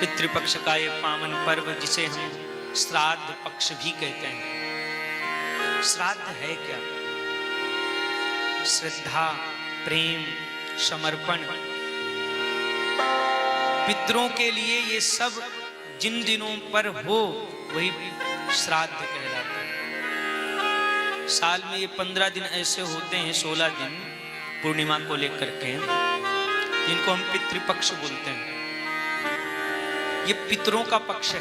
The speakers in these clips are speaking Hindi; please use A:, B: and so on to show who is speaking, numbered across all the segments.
A: पितृपक्ष का ये पावन पर्व जिसे हम श्राद्ध पक्ष भी कहते हैं। श्राद्ध है क्या? श्रद्धा, प्रेम, समर्पण, पितरों के लिए ये सब जिन दिनों पर हो वही श्राद्ध कहलाता है। साल में ये 15 दिन ऐसे होते हैं, 16 दिन पूर्णिमा को लेकर के, जिनको हम पितृपक्ष बोलते हैं। ये पितरों का पक्ष है।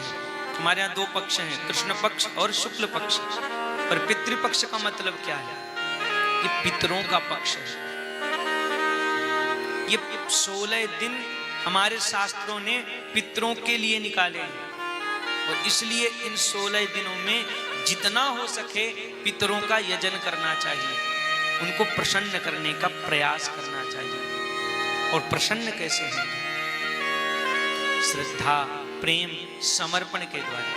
A: हमारे यहाँ 2 पक्ष हैं, कृष्ण पक्ष और शुक्ल पक्ष। पर पितृपक्ष का मतलब क्या है? ये पितरों का पक्ष है। ये 16 दिन हमारे शास्त्रों ने पितरों के लिए निकाले हैं और इसलिए इन 16 दिनों में जितना हो सके पितरों का यजन करना चाहिए, उनको प्रसन्न करने का प्रयास करना चाहिए। और प्रसन्न कैसे होंगे? श्रद्धा, प्रेम, समर्पण के द्वारा।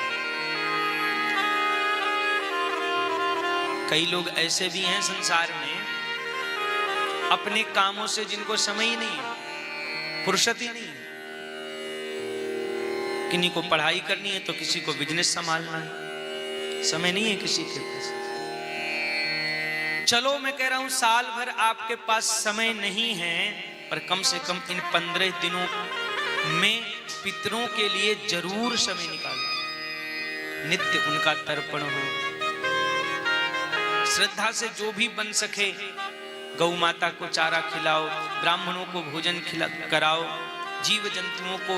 A: कई लोग ऐसे भी हैं संसार में, अपने कामों से जिनको समय ही नहीं है, फुर्सत ही नहीं है। किन्हीं को पढ़ाई करनी है तो किसी को बिजनेस संभालना है, समय नहीं है किसी के पास। चलो मैं कह रहा हूं साल भर आपके पास समय नहीं है, पर कम से कम इन 15 दिनों में पितरों के लिए जरूर समय निकालो। नित्य उनका तर्पण हो। श्रद्धा से जो भी बन सके, गौ माता को चारा खिलाओ, ब्राह्मणों को भोजन कराओ, जीव जंतुओं को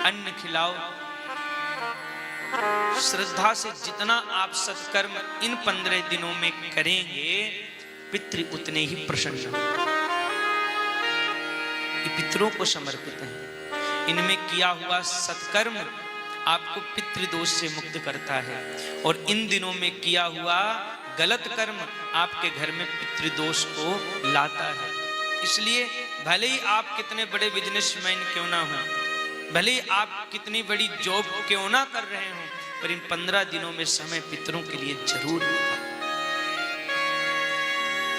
A: अन्न खिलाओ। श्रद्धा से जितना आप सत्कर्म इन 15 दिनों में करेंगे, पितृ उतने ही प्रसन्न होंगे। ये पितरों को समर्पित है। इनमें किया हुआ सत्कर्म आपको पितृदोष से मुक्त करता है और इन दिनों में किया हुआ गलत कर्म आपके घर में पितृदोष को लाता है। इसलिए भले ही आप कितने बड़े बिजनेसमैन क्यों ना हो, भले ही आप कितनी बड़ी जॉब क्यों ना कर रहे हो, पर इन 15 दिनों में समय पितरों के लिए जरूर निकालें।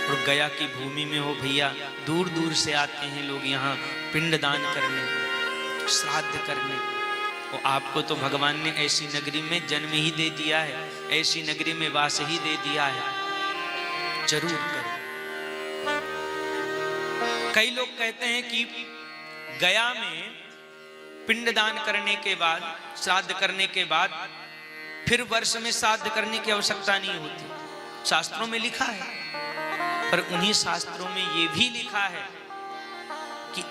A: और गया की भूमि में हो भैया, दूर दूर से आते हैं लोग यहाँ पिंडदान करने, श्राद्ध करने। और आपको तो भगवान ने ऐसी नगरी में जन्म ही दे दिया है, ऐसी नगरी में वास ही दे दिया है, जरूर करो। कई लोग कहते हैं कि गया में पिंडदान करने के बाद, श्राद्ध करने के बाद फिर वर्ष में श्राद्ध करने की आवश्यकता नहीं होती। शास्त्रों में लिखा है, पर उन्हीं शास्त्रों में यह भी लिखा है कि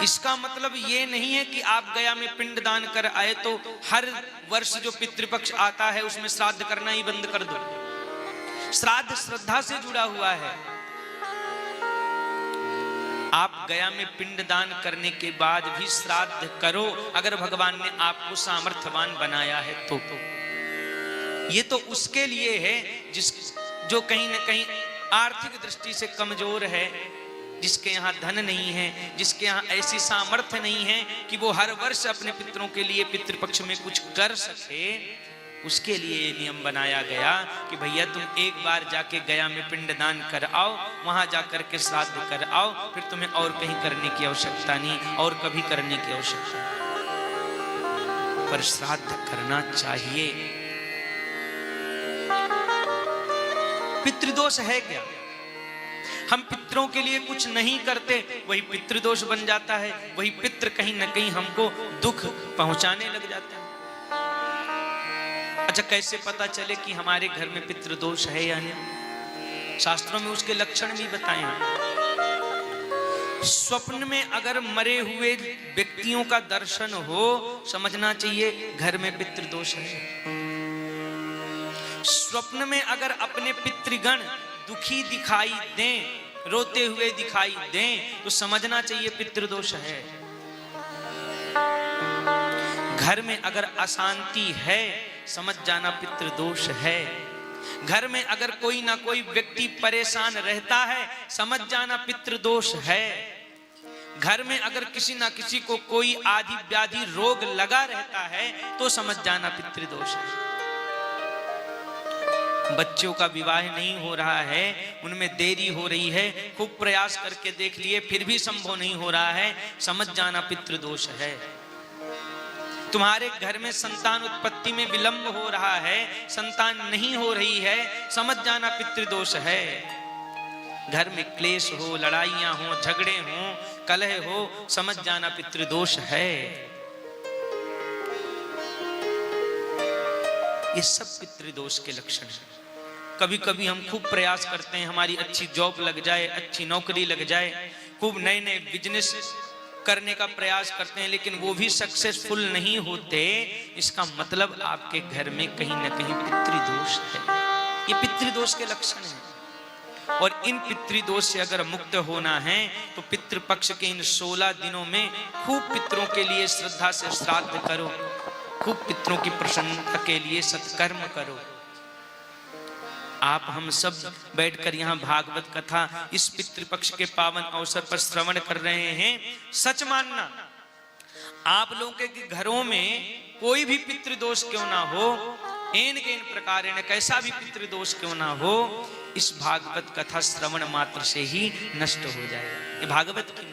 A: इसका मतलब ये नहीं है कि आप गया में पिंडदान कर आए तो हर वर्ष जो पितृपक्ष आता है उसमें श्राद्ध करना ही बंद कर दो। श्राद्ध श्रद्धा से जुड़ा हुआ है। आप गया में पिंडदान करने के बाद भी श्राद्ध करो, अगर भगवान ने आपको सामर्थ्यवान बनाया है तो। ये तो उसके लिए है जो कहीं न कहीं आर्थिक दृष्टि से कमजोर है, जिसके यहाँ धन नहीं है, जिसके यहाँ ऐसी सामर्थ्य नहीं है कि वो हर वर्ष अपने पितरों के लिए पितृपक्ष में कुछ कर सके। उसके लिए ये नियम बनाया गया कि भैया तुम एक बार जाके गया में पिंडदान कर आओ, वहां जाकर के श्राद्ध कर आओ, फिर तुम्हें और कहीं करने की आवश्यकता नहीं, और कभी करने की आवश्यकता नहीं। पर श्राद्ध करना चाहिए। पितृदोष है क्या? हम पितरों के लिए कुछ नहीं करते, वही पितृदोष बन जाता है। वही पितृ कहीं न कहीं हमको दुख पहुंचाने लग जाता है। अच्छा, कैसे पता चले कि हमारे घर में पितृदोष है या नहीं? शास्त्रों में उसके लक्षण भी बताए हैं। स्वप्न में अगर मरे हुए व्यक्तियों का दर्शन हो, समझना चाहिए घर में पितृदोष है। स्वप्न में अगर अपने पितृगण दुखी दिखाई दें, रोते हुए दिखाई दें, तो समझना चाहिए पितृदोष है। घर में अगर अशांति है, समझ जाना पितृदोष है। घर में अगर कोई ना कोई व्यक्ति परेशान रहता है, समझ जाना पितृदोष है। घर में अगर किसी ना किसी को कोई आदि व्याधि रोग लगा रहता है, तो समझ जाना पितृदोष है। बच्चों का विवाह नहीं हो रहा है, उनमें देरी हो रही है, खूब प्रयास करके देख लिए फिर भी संभव नहीं हो रहा है, समझ जाना पितृदोष है। तुम्हारे घर में संतान उत्पत्ति में विलंब हो रहा है, संतान नहीं हो रही है, समझ जाना पितृदोष है। घर में क्लेश हो, लड़ाइयां हो, झगड़े हो, कलह हो, समझ जाना पितृदोष है। ये सब पितृदोष के लक्षण हैं। कभी कभी हम खूब प्रयास करते हैं हमारी अच्छी जॉब लग जाए, अच्छी नौकरी लग जाए, खूब नए नए बिजनेस करने का प्रयास करते हैं, लेकिन वो भी सक्सेसफुल नहीं होते। इसका मतलब आपके घर में कहीं ना कहीं पितृदोष है। ये पितृदोष के लक्षण हैं। और इन पितृदोष से अगर मुक्त होना है तो पितृपक्ष के इन 16 दिनों में खूब पितरों के लिए श्रद्धा से श्राद्ध करो, खूब पितरों की प्रसन्नता के लिए सत्कर्म करो। आप हम सब बैठकर यहाँ भागवत कथा इस पितृपक्ष के पावन अवसर पर श्रवण कर रहे हैं। सच मानना, आप लोगों के घरों में कोई भी पितृदोष क्यों ना हो, एन के इन प्रकार कैसा भी पितृदोष क्यों ना हो, इस भागवत कथा श्रवण मात्र से ही नष्ट हो जाएगा। ये भागवत की